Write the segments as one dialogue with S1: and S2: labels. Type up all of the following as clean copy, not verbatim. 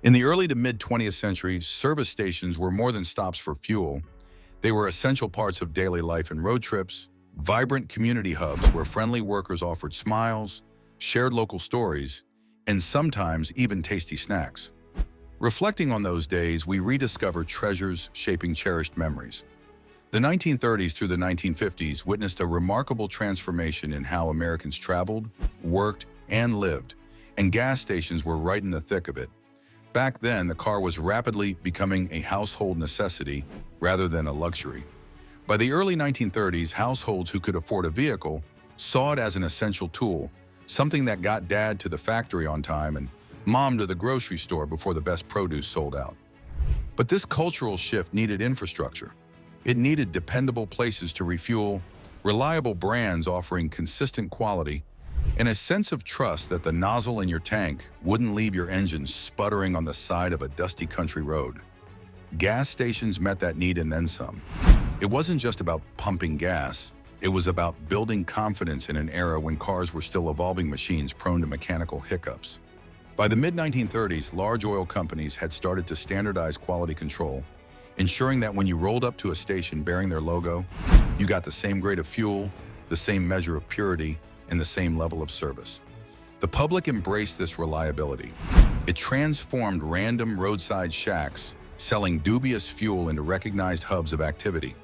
S1: In the early to mid-20th century, service stations were more than stops for fuel. They were essential parts of daily life and road trips, vibrant community hubs where friendly workers offered smiles, shared local stories, and sometimes even tasty snacks. Reflecting on those days, we rediscover treasures shaping cherished memories. The 1930s through the 1950s witnessed a remarkable transformation in how Americans traveled, worked, and lived, and gas stations were right in the thick of it. Back then, the car was rapidly becoming a household necessity rather than a luxury. By the early 1930s, households who could afford a vehicle saw it as an essential tool, something that got dad to the factory on time and mom to the grocery store before the best produce sold out. But this cultural shift needed infrastructure. It needed dependable places to refuel, reliable brands offering consistent quality, and a sense of trust that the nozzle in your tank wouldn't leave your engine sputtering on the side of a dusty country road. Gas stations met that need and then some. It wasn't just about pumping gas. It was about building confidence in an era when cars were still evolving machines prone to mechanical hiccups. By the mid-1930s, large oil companies had started to standardize quality control, ensuring that when you rolled up to a station bearing their logo, you got the same grade of fuel, the same measure of purity, and the same level of service. The public embraced this reliability. It transformed random roadside shacks selling dubious fuel into recognized hubs of activity.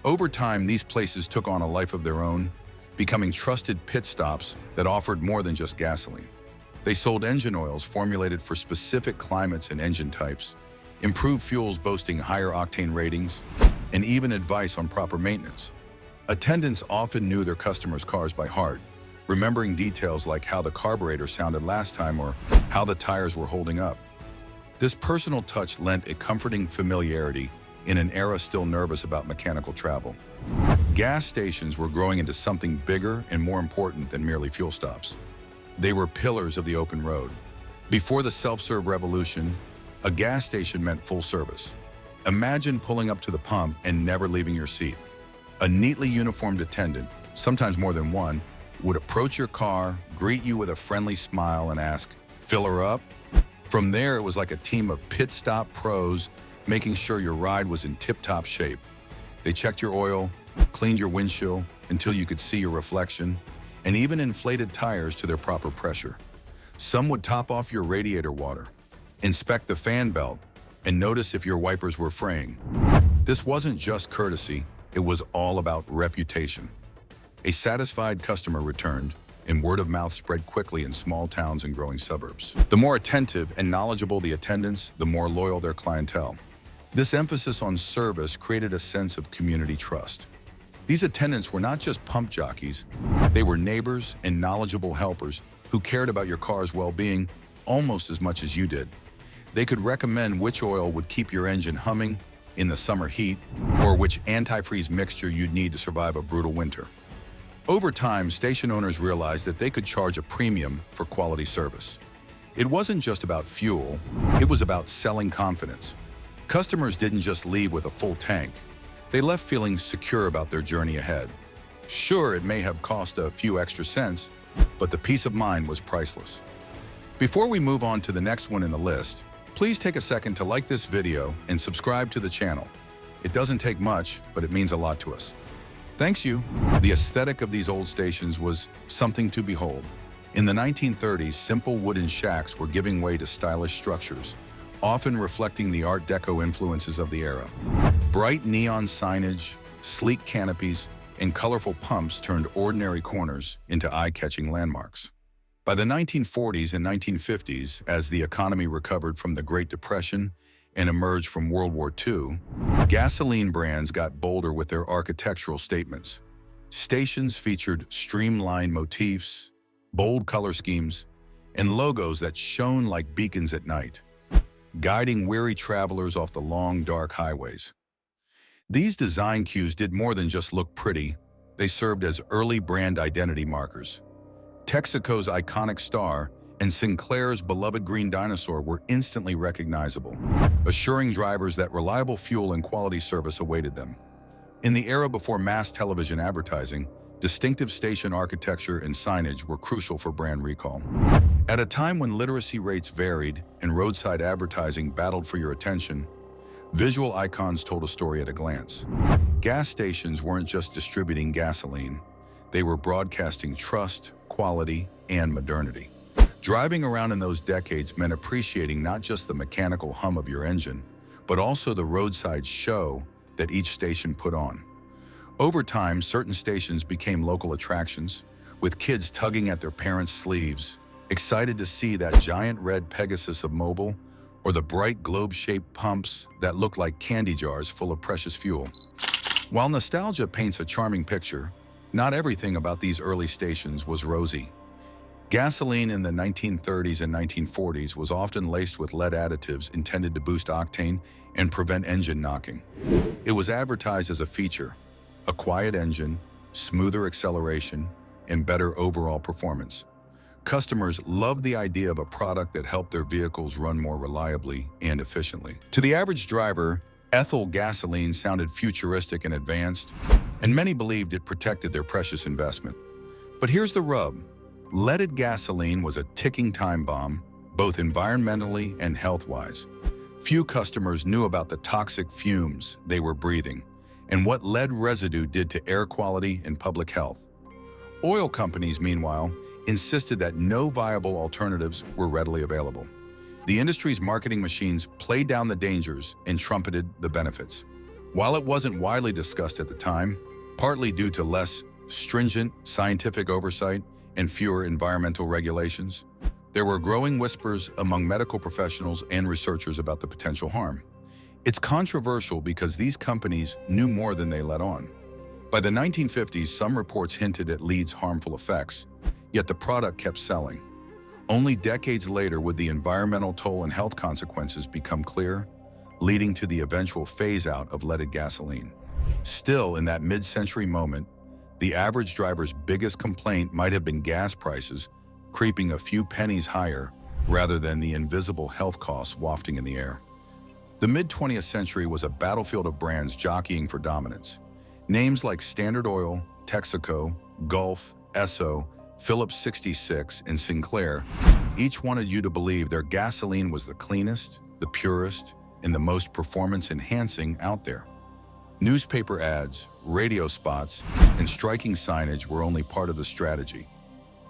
S1: Over time, these places took on a life of their own, becoming trusted pit stops that offered more than just gasoline. They sold engine oils formulated for specific climates and engine types, improved fuels boasting higher octane ratings, and even advice on proper maintenance. Attendants often knew their customers' cars by heart, remembering details like how the carburetor sounded last time or how the tires were holding up. This personal touch lent a comforting familiarity in an era still nervous about mechanical travel. Gas stations were growing into something bigger and more important than merely fuel stops. They were pillars of the open road. Before the self-serve revolution, a gas station meant full service. Imagine pulling up to the pump and never leaving your seat. A neatly uniformed attendant, sometimes more than one, would approach your car, greet you with a friendly smile, and ask, "Fill her up?" From there, it was like a team of pit stop pros making sure your ride was in tip-top shape. They checked your oil, cleaned your windshield until you could see your reflection, and even inflated tires to their proper pressure. Some would top off your radiator water, inspect the fan belt, and notice if your wipers were fraying. This wasn't just courtesy, it was all about reputation. A satisfied customer returned, and word of mouth spread quickly in small towns and growing suburbs. The more attentive and knowledgeable the attendants, the more loyal their clientele. This emphasis on service created a sense of community trust. These attendants were not just pump jockeys, they were neighbors and knowledgeable helpers who cared about your car's well-being almost as much as you did. They could recommend which oil would keep your engine humming in the summer heat or which antifreeze mixture you'd need to survive a brutal winter. Over time, station owners realized that they could charge a premium for quality service. It wasn't just about fuel, it was about selling confidence. Customers didn't just leave with a full tank. They left feeling secure about their journey ahead. Sure, it may have cost a few extra cents, but the peace of mind was priceless. Before we move on to the next one in the list, please take a second to like this video and subscribe to the channel. It doesn't take much, but it means a lot to us. Thanks you. The aesthetic of these old stations was something to behold. In the 1930s, simple wooden shacks were giving way to stylish structures, often reflecting the Art Deco influences of the era. Bright neon signage, sleek canopies, and colorful pumps turned ordinary corners into eye-catching landmarks. By the 1940s and 1950s, as the economy recovered from the Great Depression and emerged from World War II, gasoline brands got bolder with their architectural statements. Stations featured streamlined motifs, bold color schemes, and logos that shone like beacons at night, guiding weary travelers off the long, dark highways. These design cues did more than just look pretty. They served as early brand identity markers. Texaco's iconic star and Sinclair's beloved green dinosaur were instantly recognizable, assuring drivers that reliable fuel and quality service awaited them. In the era before mass television advertising, Distinctive station architecture and signage were crucial for brand recall. At a time when literacy rates varied and roadside advertising battled for your attention, visual icons told a story at a glance. Gas stations weren't just distributing gasoline. They were broadcasting trust, quality, and modernity. Driving around in those decades meant appreciating not just the mechanical hum of your engine, but also the roadside show that each station put on. Over time, certain stations became local attractions, with kids tugging at their parents' sleeves, excited to see that giant red Pegasus of Mobil or the bright globe-shaped pumps that looked like candy jars full of precious fuel. While nostalgia paints a charming picture, not everything about these early stations was rosy. Gasoline in the 1930s and 1940s was often laced with lead additives intended to boost octane and prevent engine knocking. It was advertised as a feature, a quiet engine, smoother acceleration, and better overall performance. Customers loved the idea of a product that helped their vehicles run more reliably and efficiently. To the average driver, ethyl gasoline sounded futuristic and advanced, and many believed it protected their precious investment. But here's the rub. Leaded gasoline was a ticking time bomb, both environmentally and health-wise. Few customers knew about the toxic fumes they were breathing and what lead residue did to air quality and public health. Oil companies, meanwhile, insisted that no viable alternatives were readily available. The industry's marketing machines played down the dangers and trumpeted the benefits. While it wasn't widely discussed at the time, partly due to less stringent scientific oversight and fewer environmental regulations, there were growing whispers among medical professionals and researchers about the potential harm. It's controversial because these companies knew more than they let on. By the 1950s, some reports hinted at lead's harmful effects, yet the product kept selling. Only decades later would the environmental toll and health consequences become clear, leading to the eventual phase-out of leaded gasoline. Still, in that mid-century moment, the average driver's biggest complaint might have been gas prices creeping a few pennies higher rather than the invisible health costs wafting in the air. The mid-20th century was a battlefield of brands jockeying for dominance. Names like Standard Oil, Texaco, Gulf, Esso, Phillips 66, and Sinclair each wanted you to believe their gasoline was the cleanest, the purest, and the most performance-enhancing out there. Newspaper ads, radio spots, and striking signage were only part of the strategy.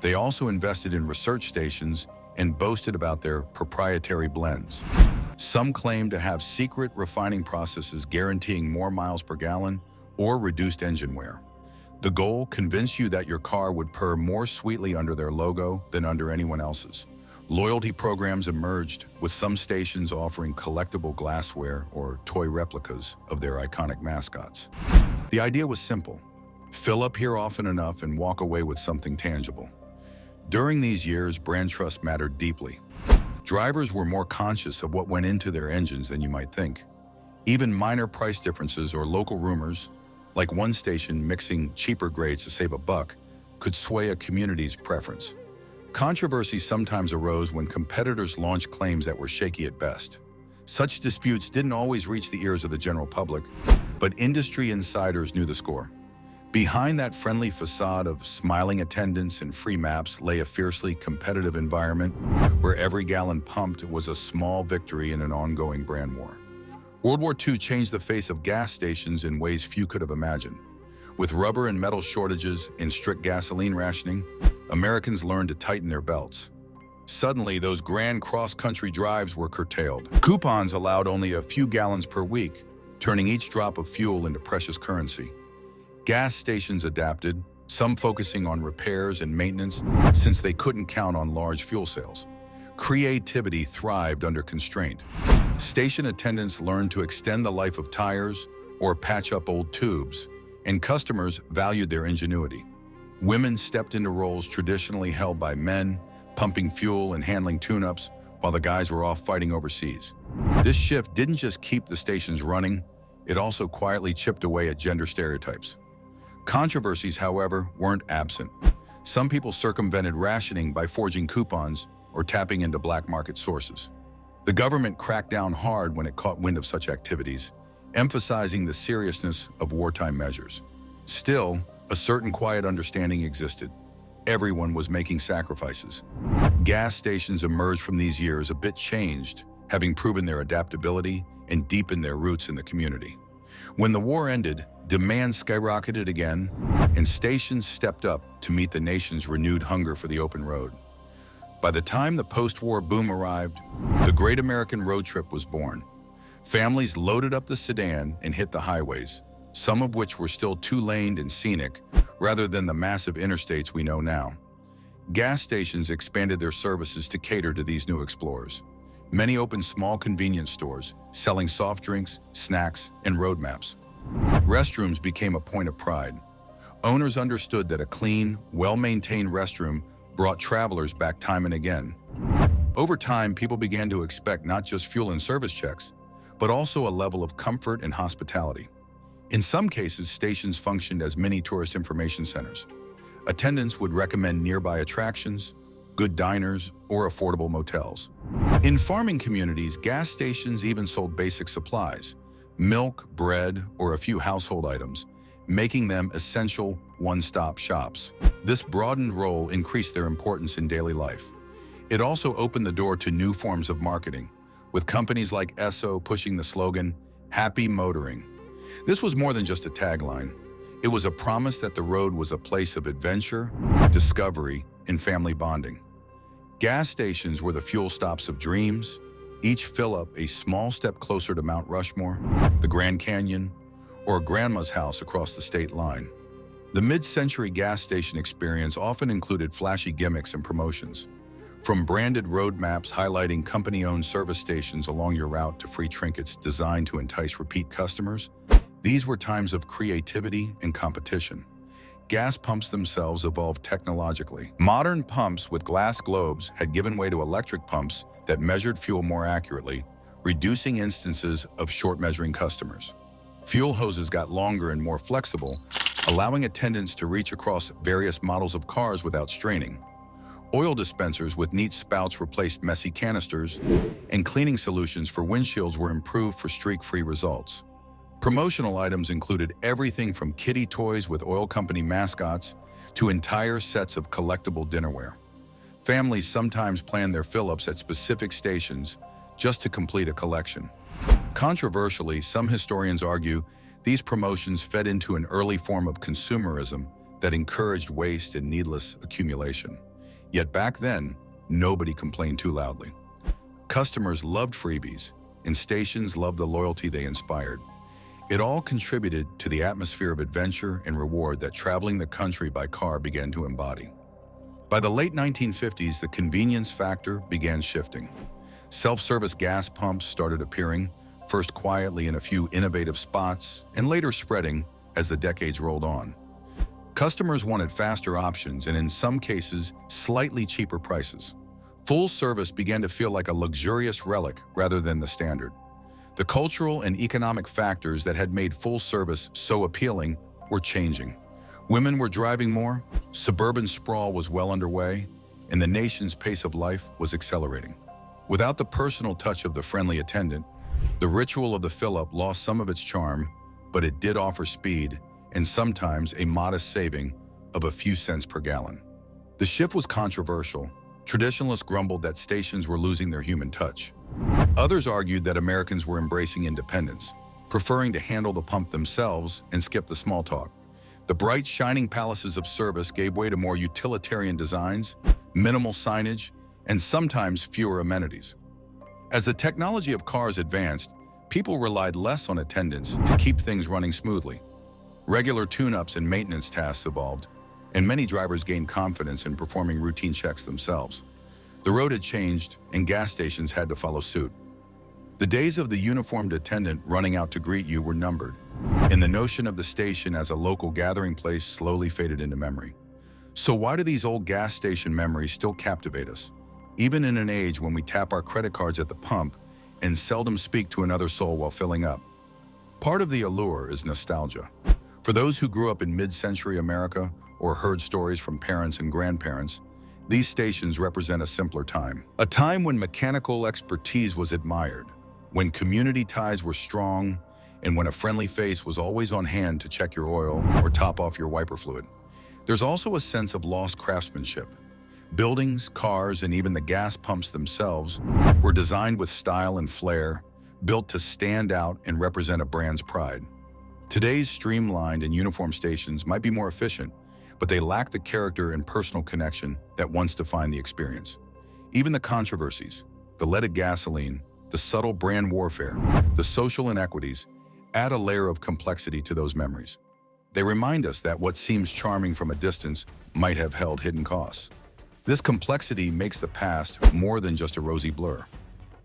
S1: They also invested in research stations and boasted about their proprietary blends. Some claimed to have secret refining processes guaranteeing more miles per gallon or reduced engine wear. The goal: convince you that your car would purr more sweetly under their logo than under anyone else's. Loyalty programs emerged, with some stations offering collectible glassware or toy replicas of their iconic mascots. The idea was simple: fill up here often enough and walk away with something tangible. During these years, brand trust mattered deeply. Drivers were more conscious of what went into their engines than you might think. Even minor price differences or local rumors, like one station mixing cheaper grades to save a buck, could sway a community's preference. Controversy sometimes arose when competitors launched claims that were shaky at best. Such disputes didn't always reach the ears of the general public, but industry insiders knew the score. Behind that friendly facade of smiling attendants and free maps lay a fiercely competitive environment where every gallon pumped was a small victory in an ongoing brand war. World War II changed the face of gas stations in ways few could have imagined. With rubber and metal shortages and strict gasoline rationing, Americans learned to tighten their belts. Suddenly, those grand cross-country drives were curtailed. Coupons allowed only a few gallons per week, turning each drop of fuel into precious currency. Gas stations adapted, some focusing on repairs and maintenance since they couldn't count on large fuel sales. Creativity thrived under constraint. Station attendants learned to extend the life of tires or patch up old tubes, and customers valued their ingenuity. Women stepped into roles traditionally held by men, pumping fuel and handling tune-ups while the guys were off fighting overseas. This shift didn't just keep the stations running, it also quietly chipped away at gender stereotypes. Controversies, however, weren't absent. Some people circumvented rationing by forging coupons or tapping into black market sources. The government cracked down hard when it caught wind of such activities, emphasizing the seriousness of wartime measures. Still, A certain quiet understanding existed. Everyone was making sacrifices. Gas stations emerged from these years a bit changed, having proven their adaptability and deepened their roots in the community. When the war ended, demand skyrocketed again, and stations stepped up to meet the nation's renewed hunger for the open road. By the time the post-war boom arrived, the Great American Road Trip was born. Families loaded up the sedan and hit the highways, some of which were still two-laned and scenic, rather than the massive interstates we know now. Gas stations expanded their services to cater to these new explorers. Many opened small convenience stores, selling soft drinks, snacks, and road maps. Restrooms became a point of pride. Owners understood that a clean, well-maintained restroom brought travelers back time and again. Over time, people began to expect not just fuel and service checks, but also a level of comfort and hospitality. In some cases, stations functioned as mini tourist information centers. Attendants would recommend nearby attractions, good diners, or affordable motels. In farming communities, gas stations even sold basic supplies, milk, bread, or a few household items, making them essential one-stop shops. This broadened role increased their importance in daily life. It also opened the door to new forms of marketing, with companies like Esso pushing the slogan, "Happy Motoring." This was more than just a tagline. It was a promise that the road was a place of adventure, discovery, and family bonding. Gas stations were the fuel stops of dreams, each fill-up a small step closer to Mount Rushmore, the Grand Canyon, or grandma's house across the state line. The mid-century gas station experience often included flashy gimmicks and promotions. From branded road maps highlighting company-owned service stations along your route to free trinkets designed to entice repeat customers, these were times of creativity and competition. Gas pumps themselves evolved technologically. Modern pumps with glass globes had given way to electric pumps that measured fuel more accurately, reducing instances of short-measuring customers. Fuel hoses got longer and more flexible, allowing attendants to reach across various models of cars without straining. Oil dispensers with neat spouts replaced messy canisters, and cleaning solutions for windshields were improved for streak-free results. Promotional items included everything from kiddie toys with oil company mascots to entire sets of collectible dinnerware. Families sometimes planned their fill-ups at specific stations just to complete a collection. Controversially, some historians argue these promotions fed into an early form of consumerism that encouraged waste and needless accumulation. Yet back then, nobody complained too loudly. Customers loved freebies, and stations loved the loyalty they inspired. It all contributed to the atmosphere of adventure and reward that traveling the country by car began to embody. By the late 1950s, the convenience factor began shifting. Self-service gas pumps started appearing, first quietly in a few innovative spots, and later spreading as the decades rolled on. Customers wanted faster options and, in some cases, slightly cheaper prices. Full service began to feel like a luxurious relic rather than the standard. The cultural and economic factors that had made full service so appealing were changing. Women were driving more, suburban sprawl was well underway, and the nation's pace of life was accelerating. Without the personal touch of the friendly attendant, the ritual of the fill-up lost some of its charm, but it did offer speed and sometimes a modest saving of a few cents per gallon. The shift was controversial. Traditionalists grumbled that stations were losing their human touch. Others argued that Americans were embracing independence, preferring to handle the pump themselves and skip the small talk. The bright, shining palaces of service gave way to more utilitarian designs, minimal signage, and sometimes fewer amenities. As the technology of cars advanced, people relied less on attendants to keep things running smoothly. Regular tune-ups and maintenance tasks evolved, and many drivers gained confidence in performing routine checks themselves. The road had changed, and gas stations had to follow suit. The days of the uniformed attendant running out to greet you were numbered, and the notion of the station as a local gathering place slowly faded into memory. So why do these old gas station memories still captivate us, even in an age when we tap our credit cards at the pump and seldom speak to another soul while filling up? Part of the allure is nostalgia. For those who grew up in mid-century America or heard stories from parents and grandparents, these stations represent a simpler time. A time when mechanical expertise was admired, when community ties were strong, and when a friendly face was always on hand to check your oil or top off your wiper fluid. There's also a sense of lost craftsmanship. Buildings, cars, and even the gas pumps themselves were designed with style and flair, built to stand out and represent a brand's pride. Today's streamlined and uniform stations might be more efficient, but they lack the character and personal connection that once defined the experience. Even the controversies, the leaded gasoline, the subtle brand warfare, the social inequities, add a layer of complexity to those memories. They remind us that what seems charming from a distance might have held hidden costs. This complexity makes the past more than just a rosy blur.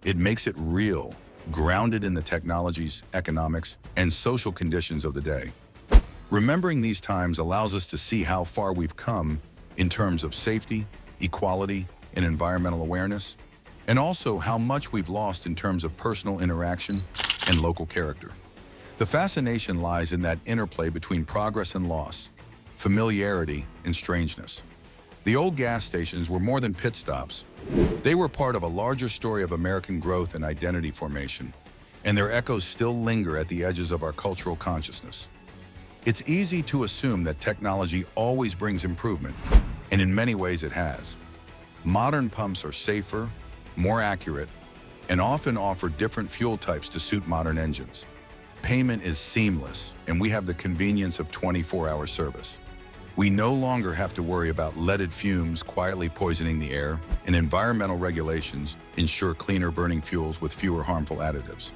S1: It makes it real, grounded in the technologies, economics, and social conditions of the day. Remembering these times allows us to see how far we've come in terms of safety, equality, and environmental awareness, and also how much we've lost in terms of personal interaction and local character. The fascination lies in that interplay between progress and loss, familiarity and strangeness. The old gas stations were more than pit stops. They were part of a larger story of American growth and identity formation, and their echoes still linger at the edges of our cultural consciousness. It's easy to assume that technology always brings improvement, and in many ways it has. Modern pumps are safer, more accurate, and often offer different fuel types to suit modern engines. Payment is seamless, and we have the convenience of 24-hour service. We no longer have to worry about leaded fumes quietly poisoning the air, and environmental regulations ensure cleaner burning fuels with fewer harmful additives.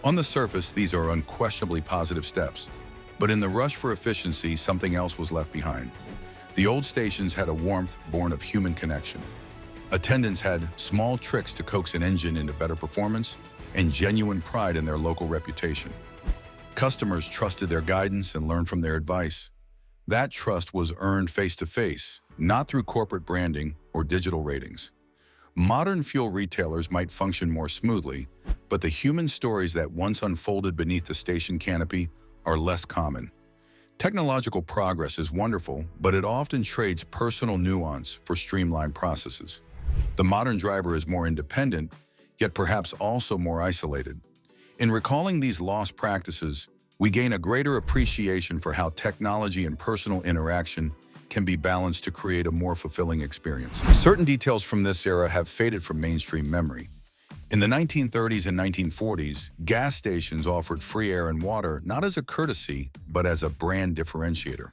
S1: On the surface, these are unquestionably positive steps, but in the rush for efficiency, something else was left behind. The old stations had a warmth born of human connection. Attendants had small tricks to coax an engine into better performance and genuine pride in their local reputation. Customers trusted their guidance and learned from their advice. That trust was earned face-to-face, not through corporate branding or digital ratings. Modern fuel retailers might function more smoothly, but the human stories that once unfolded beneath the station canopy are less common. Technological progress is wonderful, but it often trades personal nuance for streamlined processes. The modern driver is more independent, yet perhaps also more isolated. In recalling these lost practices, we gain a greater appreciation for how technology and personal interaction can be balanced to create a more fulfilling experience. Certain details from this era have faded from mainstream memory. In the 1930s and 1940s, gas stations offered free air and water not as a courtesy, but as a brand differentiator.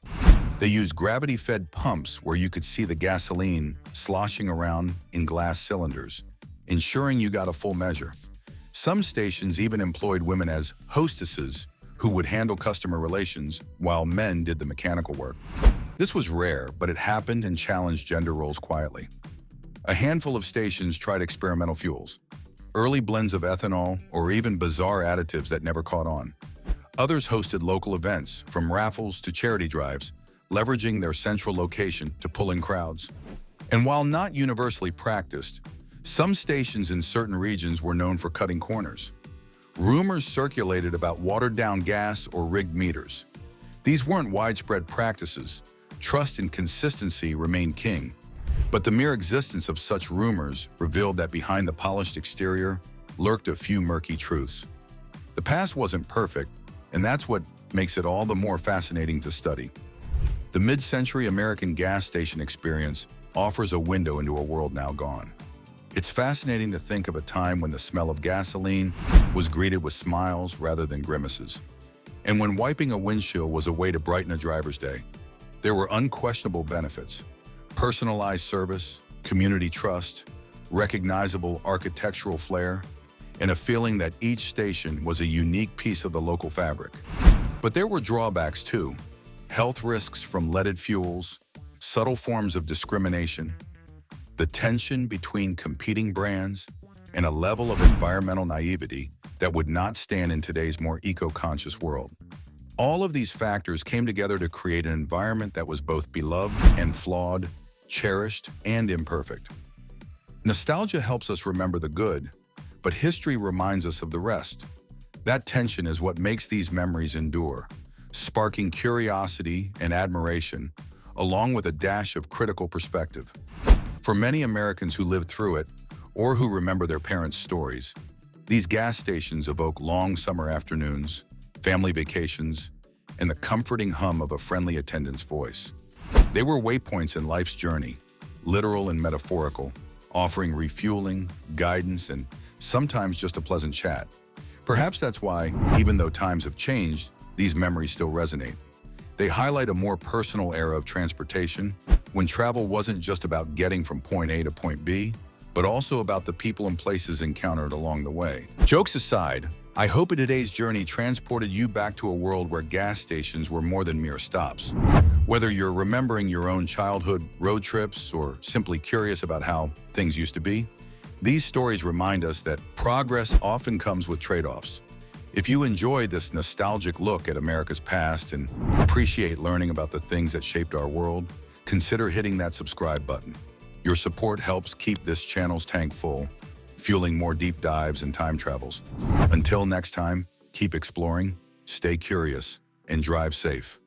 S1: They used gravity-fed pumps where you could see the gasoline sloshing around in glass cylinders, ensuring you got a full measure. Some stations even employed women as hostesses who would handle customer relations while men did the mechanical work. This was rare, but it happened and challenged gender roles quietly. A handful of stations tried experimental fuels, early blends of ethanol, or even bizarre additives that never caught on. Others hosted local events, from raffles to charity drives, leveraging their central location to pull in crowds. And while not universally practiced, some stations in certain regions were known for cutting corners. Rumors circulated about watered-down gas or rigged meters. These weren't widespread practices. Trust and consistency remained king. But the mere existence of such rumors revealed that behind the polished exterior lurked a few murky truths. The past wasn't perfect, and that's what makes it all the more fascinating to study. The mid-century American gas station experience offers a window into a world now gone. It's fascinating to think of a time when the smell of gasoline was greeted with smiles rather than grimaces, and when wiping a windshield was a way to brighten a driver's day. There were unquestionable benefits: personalized service, community trust, recognizable architectural flair, and a feeling that each station was a unique piece of the local fabric. But there were drawbacks too: health risks from leaded fuels, subtle forms of discrimination, the tension between competing brands, and a level of environmental naivety that would not stand in today's more eco-conscious world. All of these factors came together to create an environment that was both beloved and flawed, cherished and imperfect. Nostalgia helps us remember the good, but history reminds us of the rest. That tension is what makes these memories endure, sparking curiosity and admiration, along with a dash of critical perspective. For many Americans who lived through it, or who remember their parents' stories, these gas stations evoke long summer afternoons, family vacations, and the comforting hum of a friendly attendant's voice. They were waypoints in life's journey, literal and metaphorical, offering refueling, guidance, and sometimes just a pleasant chat. Perhaps that's why, even though times have changed, these memories still resonate. They highlight a more personal era of transportation, when travel wasn't just about getting from point A to point B, but also about the people and places encountered along the way. Jokes aside, I hope today's journey transported you back to a world where gas stations were more than mere stops. Whether you're remembering your own childhood road trips or simply curious about how things used to be, these stories remind us that progress often comes with trade-offs. If you enjoy this nostalgic look at America's past and appreciate learning about the things that shaped our world, consider hitting that subscribe button. Your support helps keep this channel's tank full, fueling more deep dives and time travels. Until next time, keep exploring, stay curious, and drive safe.